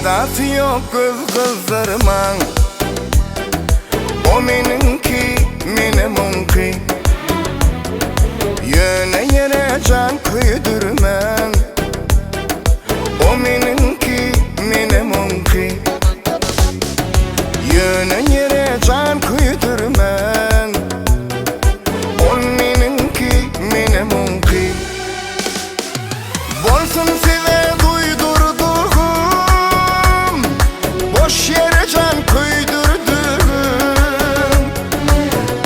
Edası yok göz kızdırman. O meninki, menemunki. Yöne yere can kıydırman. O meninki, menemunki. Yöne yere can kıydırman. O meninki, menemunki. Bolsun size duydurduğum, boş yere can kıydırdım.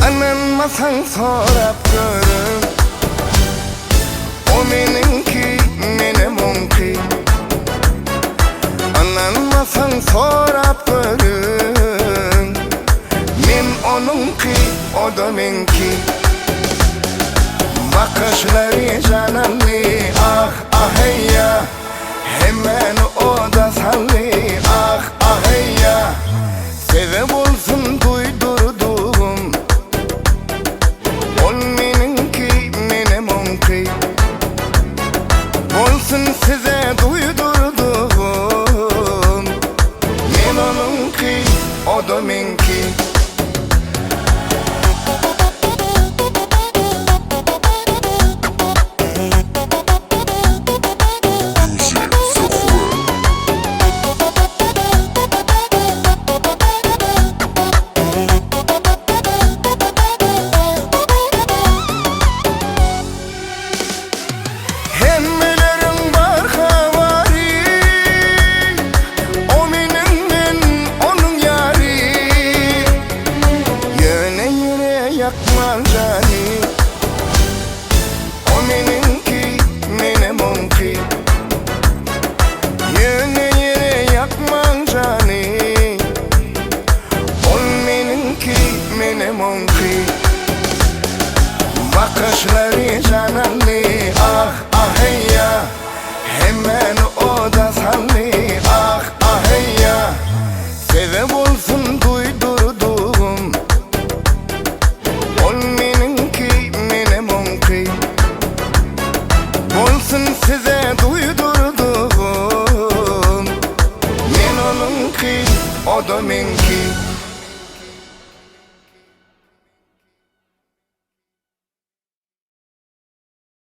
Ananmasan sorap görüm. O meninki, menemunki. Ananmasan sorap görüm. Men onunki, o da menki. Bakışları cananlı, ah ah hey ya. Hemen o da sallı, ah ah hey ya. Sebep olsun duydurduğum. Ol meninki, menemunki. Olsun size duydurduğum. Men onunki, o da menki. Yakman cani. O meninki, menemunki. Yöne yere yakman cani. O meninki, menemunki. Bakışları cananlı, ah ah hey ya. Hemen o da sallı, ah ah hey ya. Sebep olsun duydurduğum. Ol meninki, menemunki. Olsun size